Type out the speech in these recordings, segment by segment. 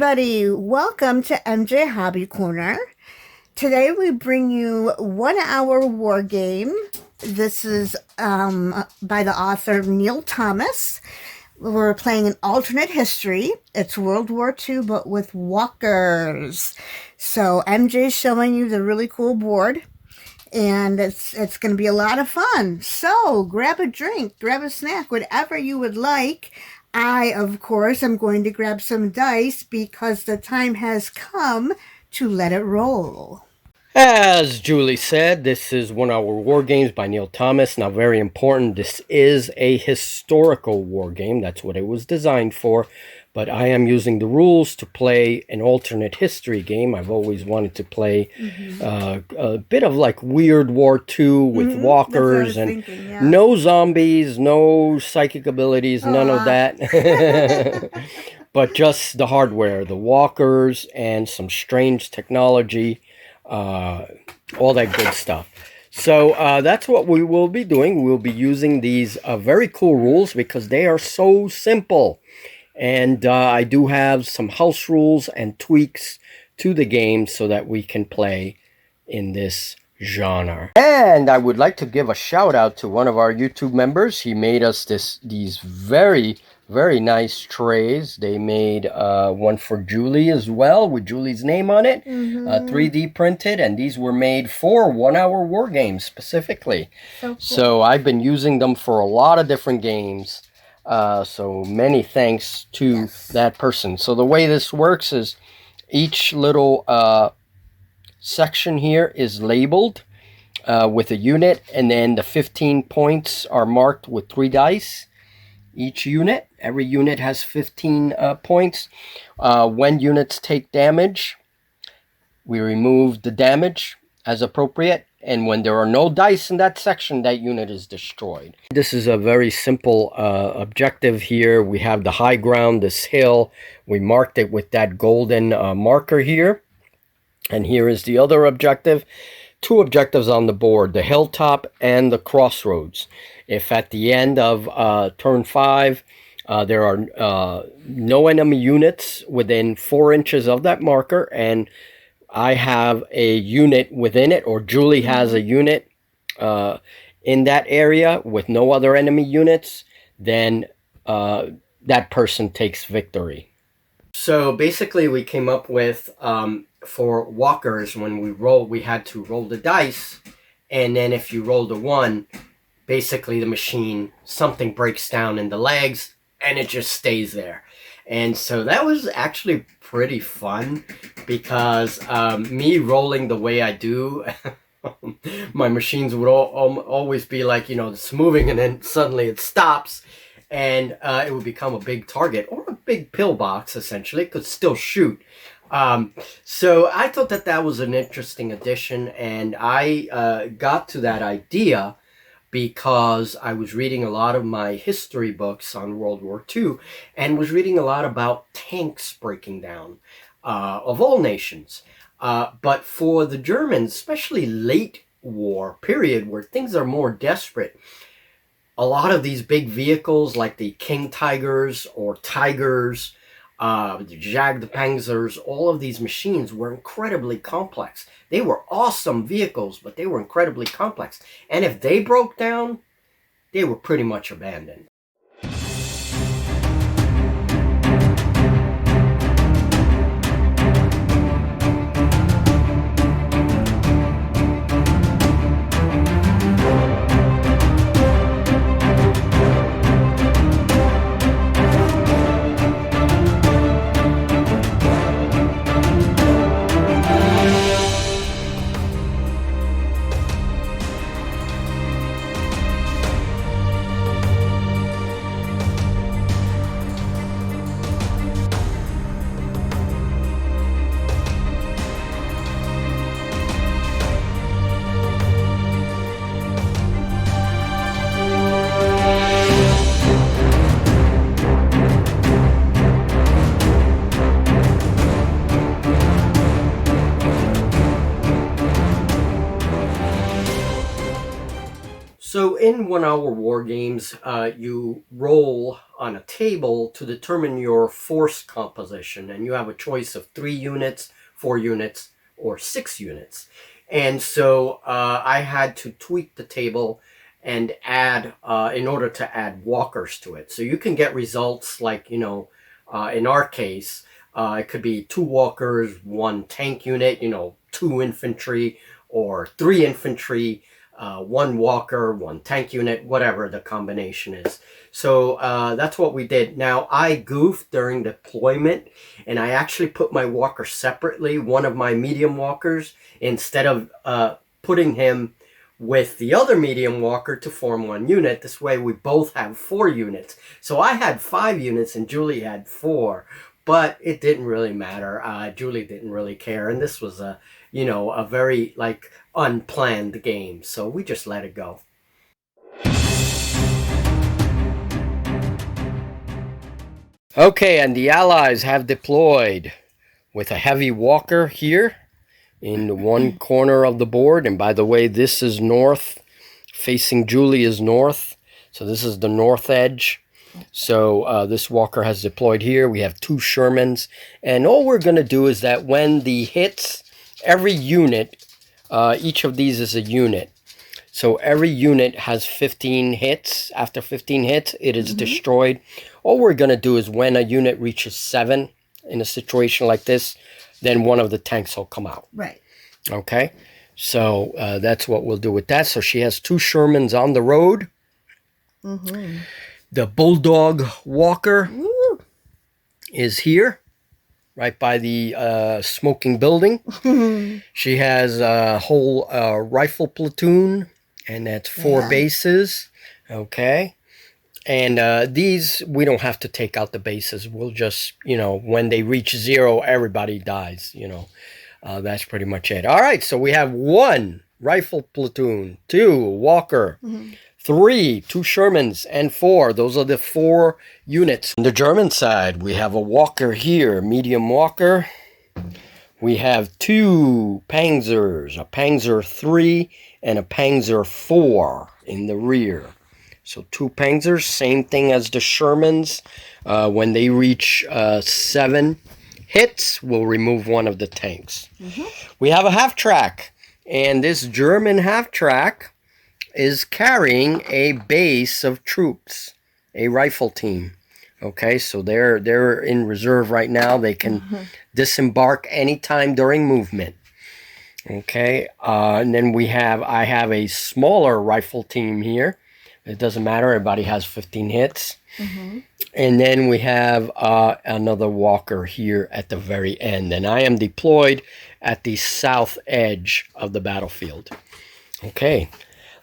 everybody. Welcome to MJ Hobby Corner. Today we bring you 1 hour war game. This is by the author Neil Thomas. We're playing an alternate history. It's World War II, but with walkers. So MJ's showing you the really cool board, and it's going to be a lot of fun. So grab a drink, grab a snack, whatever you would like. I, of course, am going to grab some dice because the time has come to let it roll. As Julie said, this is 1 Hour War Games by Neil Thomas. Now, very important, this is a historical war game. That's what it was designed for. But I am using the rules to play an alternate history game. I've always wanted to play a bit of like weird War II with walkers and no zombies, no psychic abilities, none of that. But just the hardware, the walkers, and some strange technology, all that good stuff. So that's what we will be doing. We'll be using these very cool rules because they are so simple. And I do have some house rules and tweaks to the game so that we can play in this genre. And I would like to give a shout out to one of our YouTube members. He made us these very, very nice trays. They made one for Julie as well with Julie's name on it, 3D printed, and these were made for 1 Hour War Games specifically. So cool. So I've been using them for a lot of different games. So many thanks to that person. So the way this works is each little section here is labeled with a unit, and then the 15 points are marked with 3 dice. Each unit, every unit has 15 points. When units take damage, we remove the damage as appropriate. And when there are no dice in that section, that unit is destroyed. This is a very simple objective here. We have the high ground, this hill. We marked it with that golden marker here. And here is the other objective. 2 objectives on the board, the hilltop and the crossroads. If at the end of turn 5, there are no enemy units within 4 inches of that marker, and I have a unit within it, or Julie has a unit in that area with no other enemy units, then that person takes victory. So basically we came up with, for walkers, when we roll, we had to roll the dice, and then if you rolled a 1, basically the machine, something breaks down in the legs, and it just stays there. And so that was actually pretty fun because me rolling the way I do, my machines would always be like, you know, it's moving and then suddenly it stops, and it would become a big target or a big pillbox, essentially. It could still shoot. So I thought that that was an interesting addition, and I got to that idea because I was reading a lot of my history books on World War II and was reading a lot about tanks breaking down of all nations. But for the Germans, especially late war period where things are more desperate, a lot of these big vehicles like the King Tigers or Tigers, the Jagdpanzers, all of these machines were incredibly complex. They were awesome vehicles, but they were incredibly complex. And if they broke down, they were pretty much abandoned. So in 1 hour war games, you roll on a table to determine your force composition, and you have a choice of 3 units, 4 units, or 6 units. And so I had to tweak the table and add, in order to add walkers to it. So you can get results like, you know, in our case, it could be 2 walkers, 1 tank unit, you know, 2 infantry, or 3 infantry, 1 walker, 1 tank unit, whatever the combination is. So that's what we did. Now, I goofed during deployment, and I actually put my walker separately, one of my medium walkers, instead of putting him with the other medium walker to form 1 unit. This way we both have 4 units. So I had 5 units and Julie had 4, but it didn't really matter. Julie didn't really care, and this was a, you know, a very like unplanned game, so we just let it go. Okay, and the Allies have deployed with a heavy walker here in the one corner of the board. And by the way, this is north, facing Julie is north, so this is the north edge. So this walker has deployed here. We have 2 Shermans, and all we're going to do is that when the hits, every unit, each of these is a unit. So every unit has 15 hits. After 15 hits, it is destroyed. All we're going to do is when a unit reaches 7 in a situation like this, then one of the tanks will come out. Right. Okay? So that's what we'll do with that. So she has 2 Shermans on the road. The Bulldog Walker is here, right by the smoking building. She has a whole rifle platoon, and that's 4 bases. Okay. And these, we don't have to take out the bases. We'll just, you know, when they reach 0, everybody dies, you know. That's pretty much it. All right, so we have 1 rifle platoon, 2 Walker, 3, 2 Shermans, and 4. Those are the 4 units. On the German side, we have a Walker here, medium Walker. We have 2 Panzers, a Panzer 3 and a Panzer 4 in the rear. So 2 Panzers, same thing as the Shermans. When they reach 7 hits, we'll remove one of the tanks. We have a half-track, and this German half-track is carrying a base of troops, a rifle team. Okay, so they're in reserve right now. They can disembark anytime during movement. Okay, and then I have a smaller rifle team here. It doesn't matter, everybody has 15 hits. And then we have another Walker here at the very end. And I am deployed at the south edge of the battlefield. Okay,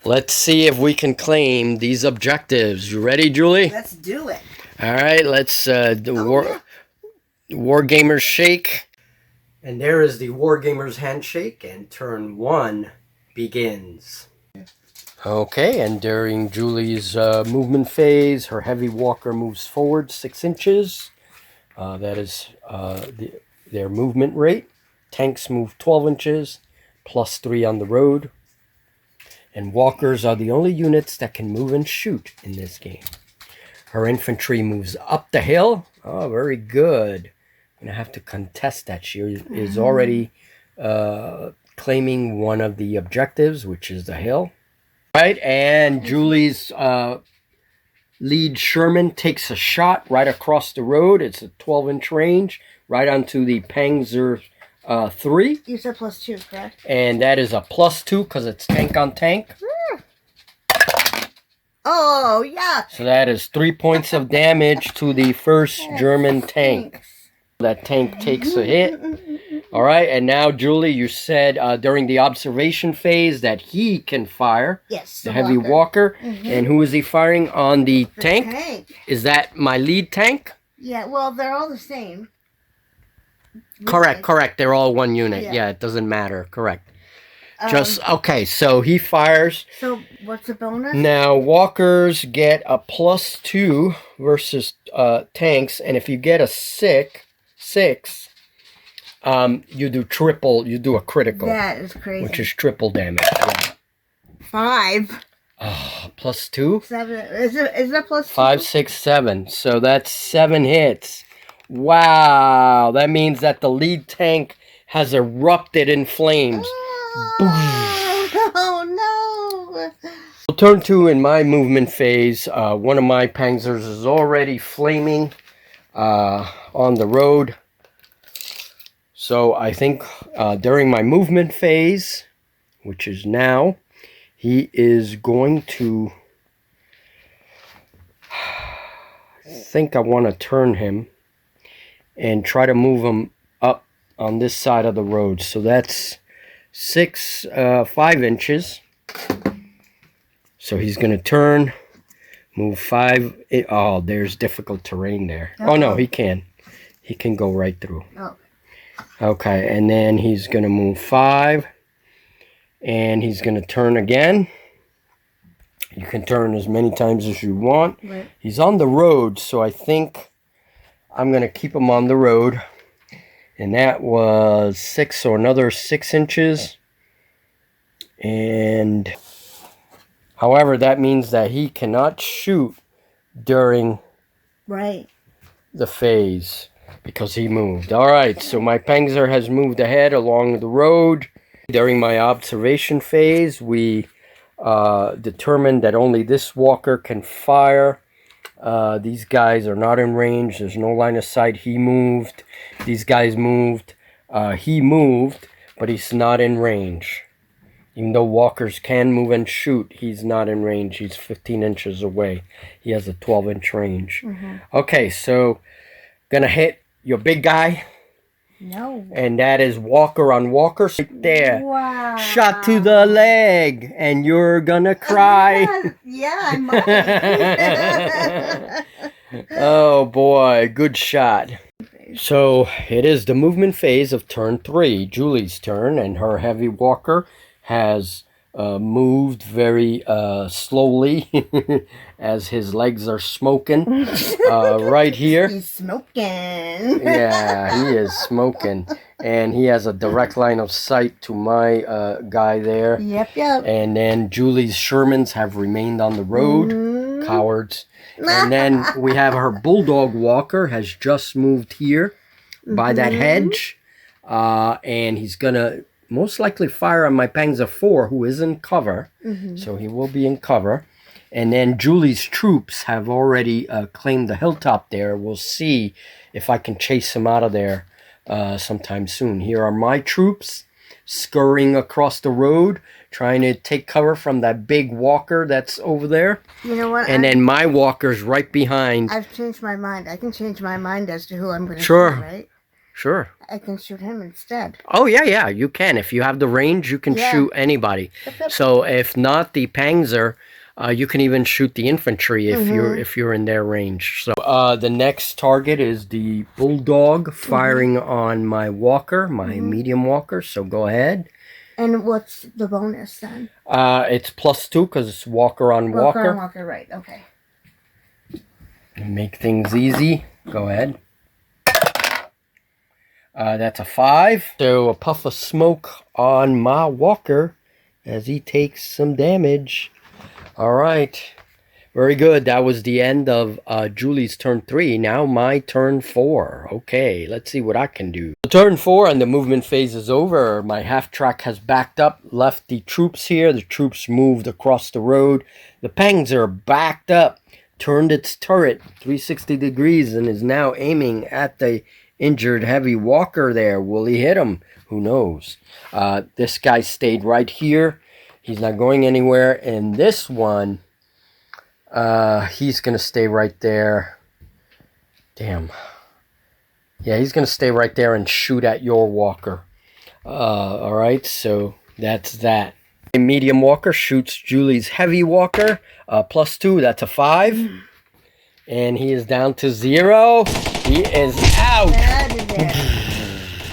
let's see if we can claim these objectives. You ready, Julie? Let's do it. All right, let's the Wargamers shake. And there is the Wargamers handshake, and turn 1 begins. Okay, and during Julie's movement phase, her heavy walker moves forward 6 inches. That is their movement rate. Tanks move 12 inches, plus 3 on the road. And walkers are the only units that can move and shoot in this game. Her infantry moves up the hill. Oh, very good. I'm going to have to contest that. She is already claiming one of the objectives, which is the hill. Right, and Julie's lead Sherman takes a shot right across the road. It's a 12-inch range, right onto the Panzer 3. You said +2, correct? And that is a +2 because it's tank on tank. Oh, yeah. So that is 3 points of damage to the first German tank. That tank takes a hit. All right, and now, Julie, you said during the observation phase that he can fire. Yes, the heavy walker. And who is he firing on the tank? Tank. Is that my lead tank? Yeah, well, they're all the same. Correct. They're all 1 unit. Yeah, it doesn't matter. Correct. Okay, so he fires. So what's the bonus? Now, walkers get a +2 versus tanks, and if you get a 6, you do a critical. That is crazy. Which is triple damage. Yeah. 5. +2? 7. Is that plus 5, 6, 7. So that's 7 hits. Wow. That means that the lead tank has erupted in flames. Oh no! Turn 2 in my movement phase. One of my Panzers is already flaming on the road. So I think during my movement phase, which is now, he is going to... I think I want to turn him and try to move him up on this side of the road. So that's 5 inches. So he's going to turn, move 5. Oh, there's difficult terrain there. Oh, no, he can. He can go right through. Oh. Okay, and then he's going to move 5. And he's going to turn again. You can turn as many times as you want. Right. He's on the road, so I think I'm going to keep him on the road. And that was 6, so another 6 inches. And... however, that means that he cannot shoot during the phase because he moved. All right, so my Panzer has moved ahead along the road. During my observation phase, we determined that only this walker can fire. These guys are not in range. There's no line of sight. He moved. These guys moved. He moved, but he's not in range. Even though walkers can move and shoot, he's not in range. He's 15 inches away. He has a 12-inch range. Okay, so gonna hit your big guy. No. And that is walker on walker right there. Wow. Shot to the leg, and you're gonna cry. Yeah, I might. Oh boy, good shot. So it is the movement phase of turn 3, Julie's turn, and her heavy walker has moved very slowly as his legs are smoking right here. He's smoking. Yeah, he is smoking. And he has a direct line of sight to my guy there. Yep, yep. And then Julie's Shermans have remained on the road. Cowards. And then we have her Bulldog Walker has just moved here by that hedge. And he's going to most likely fire on my Panzer 4, who is in cover. So he will be in cover. And then Julie's troops have already claimed the hilltop there. We'll see if I can chase him out of there sometime soon. Here are my troops scurrying across the road, trying to take cover from that big walker that's over there. You know what? And then my walker's right behind. I've changed my mind. I can change my mind as to who I'm going to Sure. shoot, right? Sure. I can shoot him instead. Oh, yeah, you can. If you have the range, you can shoot anybody. So if not the Panzer, you can even shoot the infantry if you're in their range. So the next target is the Bulldog firing on my walker, my medium walker. So go ahead. And what's the bonus then? It's +2 because it's walker on walker. Walker, right? Okay. Make things easy. Go ahead. That's a 5. So a puff of smoke on my walker as he takes some damage. All right. Very good. That was the end of Julie's turn 3. Now my turn 4. Okay, let's see what I can do. Turn 4 and the movement phase is over. My half-track has backed up, left the troops here. The troops moved across the road. The Panzer backed up, turned its turret 360 degrees and is now aiming at the injured heavy walker there. Will he hit him? Who knows? This guy stayed right here. He's not going anywhere. And this one, he's going to stay right there. Damn. Yeah, he's going to stay right there and shoot at your walker. All right, so that's that. A medium walker shoots Julie's heavy walker. +2, that's a 5. And he is down to 0. He is out.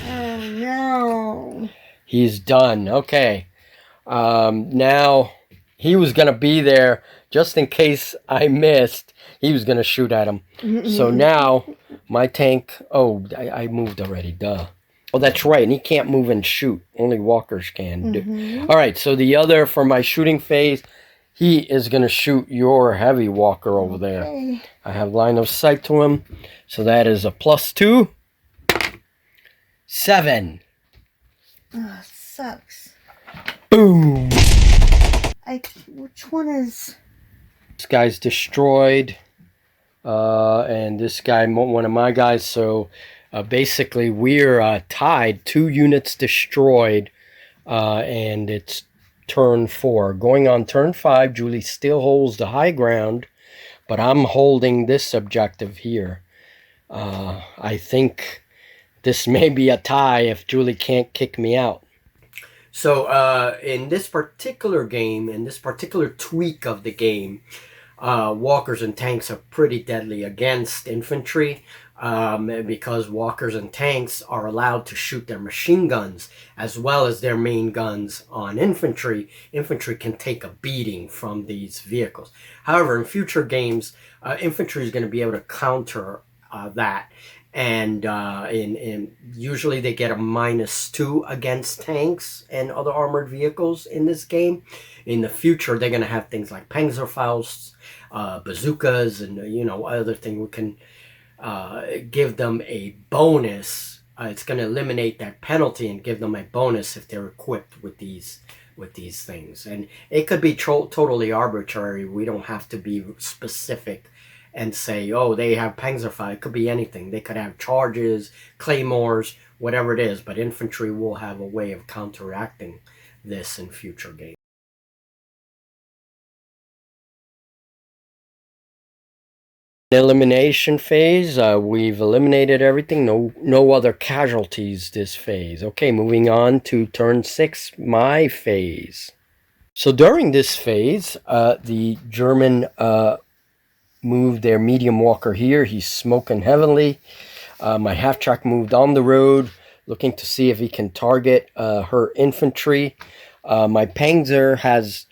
Oh, no. He's done. Okay. Now, he was going to be there just in case I missed. He was going to shoot at him. So now, my tank... Oh, I moved already. Duh. Oh, that's right. And he can't move and shoot. Only walkers can. All right. So the other, for my shooting phase, he is going to shoot your heavy walker over there. I have line of sight to him. So that is a +2. 7. Oh, it sucks. Boom. Which one is... This guy's destroyed. And this guy, one of my guys. So basically we're tied. 2 units destroyed. And it's turn 4. Going on turn 5, Julie still holds the high ground. But I'm holding this objective here. I think this may be a tie if Julie can't kick me out. So in this particular game, in this particular tweak of the game, walkers and tanks are pretty deadly against infantry because walkers and tanks are allowed to shoot their machine guns as well as their main guns on infantry. Infantry can take a beating from these vehicles. However, in future games, infantry is going to be able to counter that. And usually they get a -2 against tanks and other armored vehicles in this game. In the future, they're going to have things like Panzerfausts, bazookas, and other things. We can give them a bonus. It's going to eliminate that penalty and give them a bonus if they're equipped with these things. And it could be totally arbitrary. We don't have to be specific and say, oh, they have Panzerfaust. It could be anything. They could have charges, claymores, whatever it is. But infantry will have a way of counteracting this in future games. Elimination phase. We've eliminated everything. No other casualties this phase. Okay, moving on to turn 6, my phase. So during this phase, the German moved their medium walker here. He's smoking heavily. My half-track moved on the road, looking to see if he can target her infantry. My Panzer has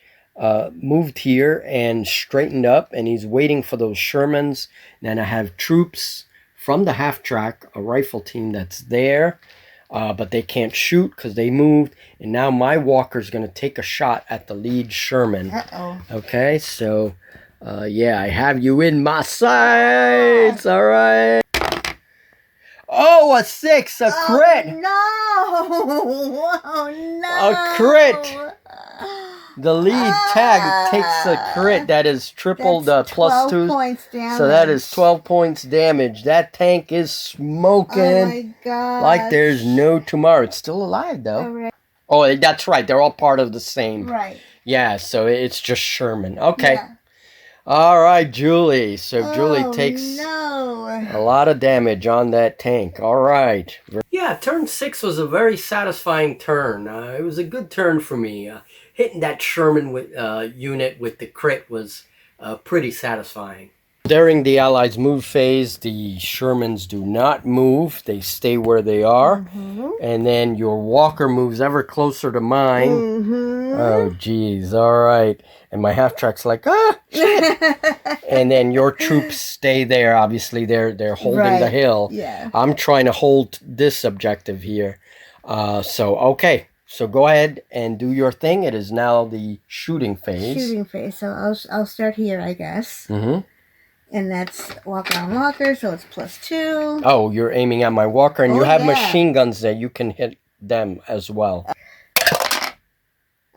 moved here and straightened up, and he's waiting for those Shermans. Then I have troops from the half-track, a rifle team that's there, but they can't shoot because they moved. And now my walker's going to take a shot at the lead Sherman. Okay, so... yeah, I have you in my sights. All right. Oh, a 6, a crit. Oh, no. A crit. The lead tag takes a crit. That is tripled +2. Points damage. So that is 12 points damage. That tank is smoking. Oh, my God. Like there's no tomorrow. It's still alive, though. Right. Oh, that's right. They're all part of the same. Right. Yeah, so it's just Sherman. Okay. Yeah. All right, Julie. So Julie takes a lot of damage on that tank. All right. Yeah, turn 6 was a very satisfying turn. It was a good turn for me. Hitting that Sherman unit with the crit was pretty satisfying. During the Allies' move phase, the Shermans do not move. They stay where they are. And then your walker moves ever closer to mine. Oh, geez. All right. And my half-track's like, shit. And then your troops stay there. Obviously, they're holding the hill. Yeah. I'm trying to hold this objective here. So, okay. So go ahead and do your thing. It is now the shooting phase. Shooting phase. So I'll start here, I guess. And that's walker on walker, so it's +2. Oh, you're aiming at my walker, and you have machine guns there. You can hit them as well.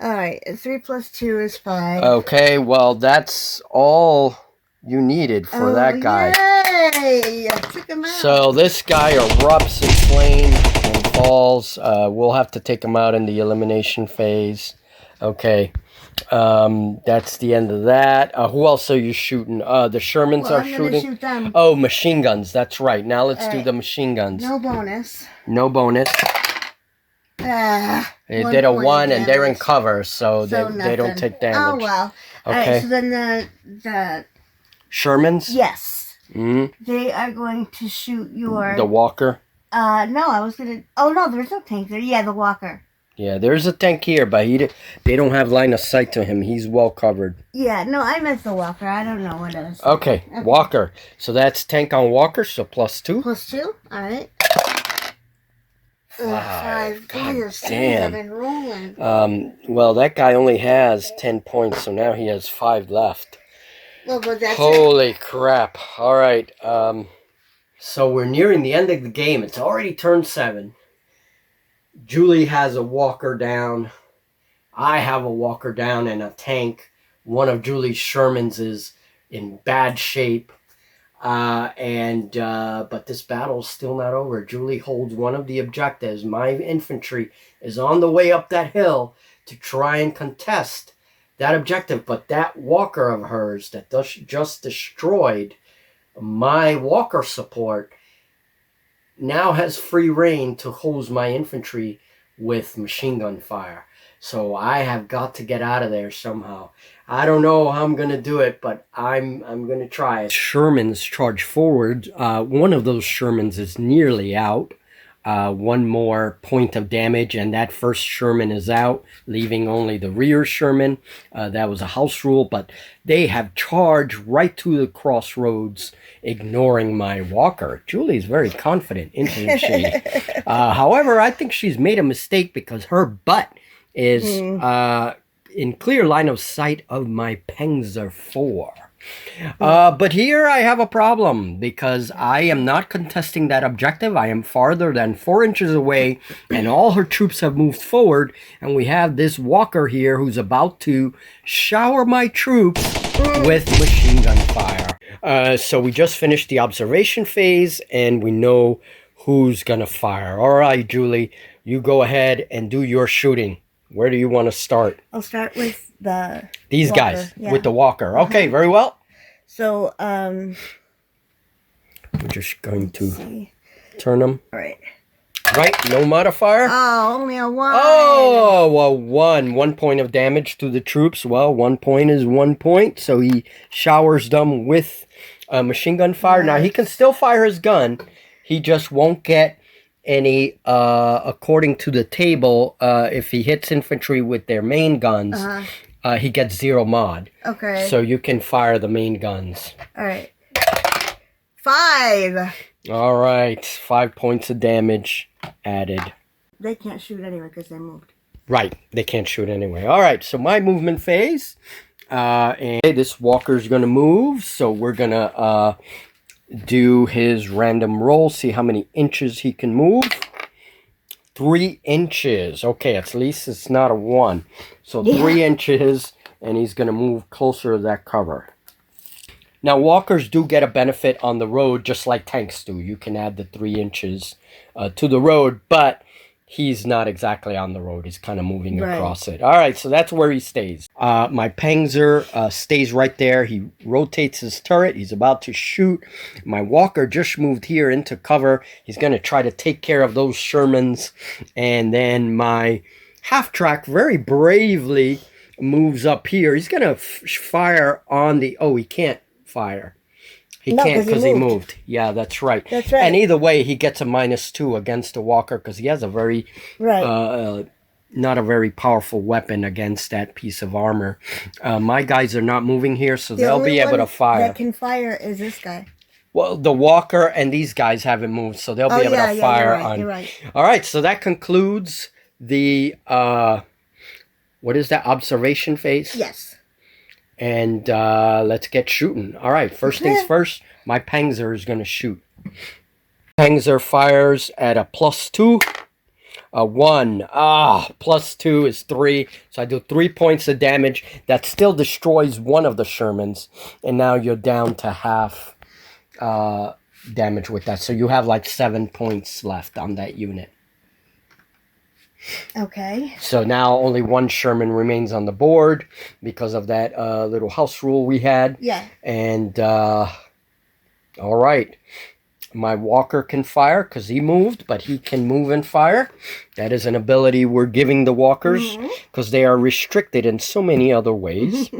All right, 3 + 2 is 5. Okay, well, that's all you needed for that guy. Yay! I took him out. So this guy erupts in flames and falls. We'll have to take him out in the elimination phase. Okay. That's the end of that. Who else are you shooting? The Shermans are shooting. Shoot them. Oh, machine guns. That's right. Now let's do the machine guns. No bonus. No bonus. They did a 1 and they're in cover, so they don't take damage. Oh, well. Okay. All right, so then the Shermans? Yes. They are going to shoot your... The walker? No, I was going to... Oh, no, there's no tank there. Yeah, the walker. Yeah, there's a tank here, but they don't have line of sight to him. He's well covered. Yeah, no, I meant the walker. I don't know what it is. Okay, walker. So that's tank on walker, so +2. +2, all right. 5. God, God your students have damn. been rolling. Well, that guy only has 10 points, so now he has 5 left. Well, but that's Holy crap. All right. So we're nearing the end of the game. It's already turned 7. Julie has a walker down. I have a walker down and a tank. One of Julie's Shermans is in bad shape. But this battle's still not over. Julie holds one of the objectives. My infantry is on the way up that hill to try and contest that objective. But that walker of hers that just destroyed my walker support now has free reign to hose my infantry with machine gun fire. So I have got to get out of there somehow. I don't know how I'm going to do it, but I'm going to try. Shermans charge forward. One of those Shermans is nearly out. One more point of damage, and that first Sherman is out, leaving only the rear Sherman. That was a house rule, but they have charged right to the crossroads, ignoring my walker. Julie's very confident, isn't she? However, I think she's made a mistake because her butt is in clear line of sight of my Panzer IV. But here I have a problem because I am not contesting that objective. I am farther than 4 inches away and all her troops have moved forward, and we have this walker here who's about to shower my troops with machine gun fire. So we just finished the observation phase and we know who's gonna fire. All right, Julie, you go ahead and do your shooting. Where do you want to start? I'll start with these walker, guys yeah. with the walker. Okay, very well. So, we're just going to turn them. all right. Right, no modifier. Oh, only a 1. Oh, well, 1 point of damage to the troops. Well, 1 point is 1 point, so he showers them with machine gun fire. Now, he can still fire his gun. He just won't get any, according to the table, if he hits infantry with their main guns, he gets 0 mod. Okay. So you can fire the main guns. All right. 5. All right. 5 points of damage added. They can't shoot anyway because they moved. Right. They can't shoot anyway. All right. So my movement phase. And this walker's going to move. So we're going to do his random roll. See how many inches he can move. 3 inches. Okay. At least it's not a 1. So 3 inches. And he's going to move closer to that cover. Now, walkers do get a benefit on the road, just like tanks do. You can add the 3 inches to the road, but he's not exactly on the road. He's kind of moving across it. All right, so that's where he stays. My Panzer stays right there. He rotates his turret. He's about to shoot. My walker just moved here into cover. He's going to try to take care of those Shermans. And then my half-track very bravely moves up here. He's going to fire on the... Oh, he can't fire. He can't because he moved. Yeah, that's right. That's right. And either way, he gets a -2 against the walker because he has a very, not a very powerful weapon against that piece of armor. My guys are not moving here, so they'll be able to fire. That can fire is this guy. Well, the walker and these guys haven't moved, so they'll be able to fire on. You're right. All right, so that concludes the what is that, observation phase? Yes. And let's get shooting. All right, first things first, my Panzer is going to shoot. Panzer fires at a +2. A 1. +2 is 3. So I do 3 points of damage. That still destroys one of the Shermans. And now you're down to half damage with that. So you have like 7 points left on that unit. Okay. So now only 1 Sherman remains on the board because of that little house rule we had. Yeah. And, all right. My walker can fire because he moved, but he can move and fire. That is an ability we're giving the walkers because they are restricted in so many other ways.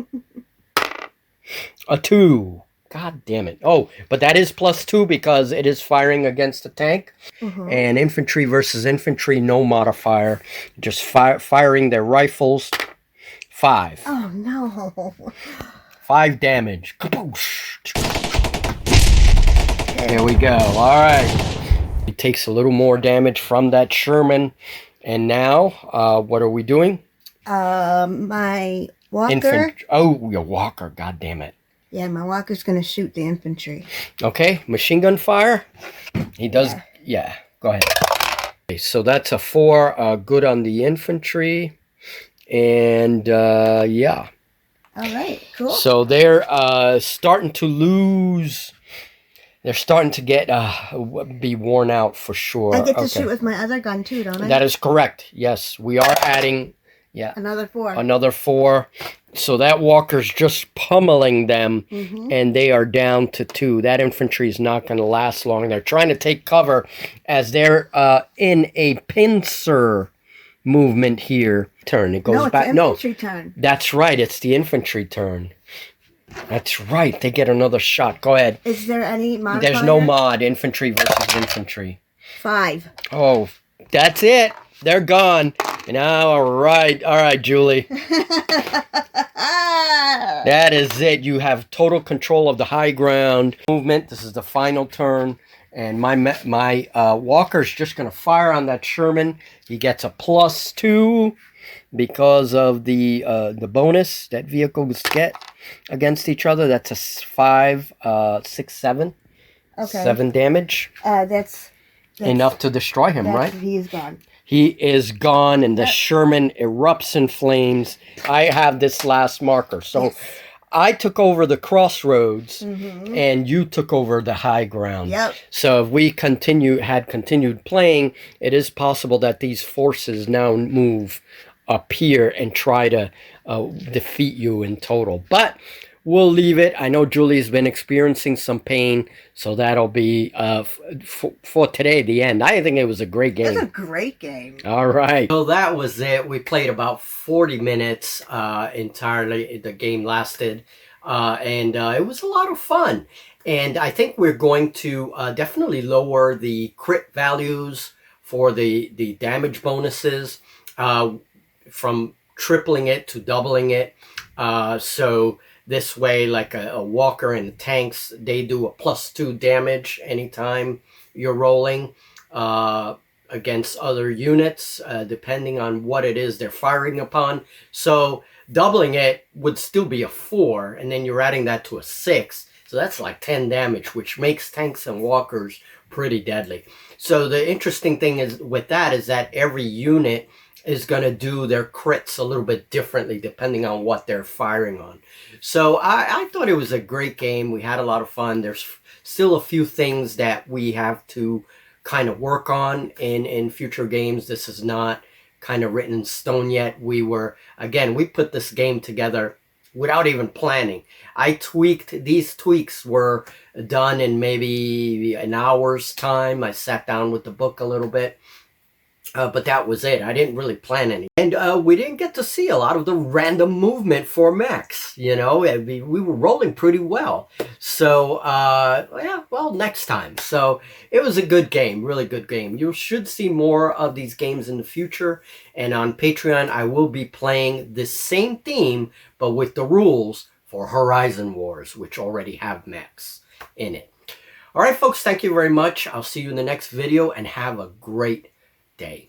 A 2. God damn it. Oh, but that is +2 because it is firing against a tank. And infantry versus infantry, no modifier. Just firing their rifles. 5. Oh, no. 5 damage. Kaboosh. There we go. All right. takes a little more damage from that Sherman. And now, what are we doing? My walker. Oh, your walker, god damn it. Yeah, my walker's gonna shoot the infantry. Okay, machine gun fire. He does, yeah, go ahead. Okay, so that's a 4, good on the infantry. And, yeah. All right, cool. So they're starting to lose. They're starting to get be worn out for sure. I get to shoot with my other gun too, don't I? That is correct. Yes, we are adding. Yeah, another 4. Another 4. So that walker's just pummeling them, and they are down to 2. That infantry is not going to last long. They're trying to take cover as they're in a pincer movement here. Turn. It goes back. No, it's the infantry turn. That's right. It's the infantry turn. That's right. They get another shot. Go ahead. Is there any modifier? There's no mod. Infantry versus infantry. 5. Oh, that's it. They're gone. And all right, Julie. That is it. You have total control of the high ground movement. This is the final turn. And my walker's just going to fire on that Sherman. He gets a +2 because of the bonus that vehicles get against each other. That's a 5, 6, 7. Okay. 7 damage. That's enough to destroy him, right? He's gone. He is gone, and the Sherman erupts in flames. I have this last marker. So I took over the crossroads, and you took over the high ground. Yep. So if we had continued playing, it is possible that these forces now move up here and try to defeat you in total. But we'll leave it. I know Julie's been experiencing some pain, so that'll be for today the end. I think it was a great game. It was a great game. All right. So that was it. We played about 40 minutes entirely. The game lasted, and it was a lot of fun. And I think we're going to definitely lower the crit values for the damage bonuses from tripling it to doubling it. So this way, like a walker and the tanks, they do a +2 damage anytime you're rolling against other units, depending on what it is they're firing upon. So doubling it would still be a 4, and then you're adding that to a 6. So that's like 10 damage, which makes tanks and walkers pretty deadly. So the interesting thing is with that is that every unit is going to do their crits a little bit differently depending on what they're firing on. So I thought it was a great game. We had a lot of fun. There's still a few things that we have to kind of work on in future games. This is not kind of written in stone yet. We put this game together without even planning. These tweaks were done in maybe an hour's time. I sat down with the book a little bit. But that was it. I didn't really plan any. And we didn't get to see a lot of the random movement for mechs. You know, we were rolling pretty well. So, yeah, well, next time. So it was a good game, really good game. You should see more of these games in the future. And on Patreon, I will be playing the same theme, but with the rules for Horizon Wars, which already have mechs in it. All right, folks, thank you very much. I'll see you in the next video, and have a great day.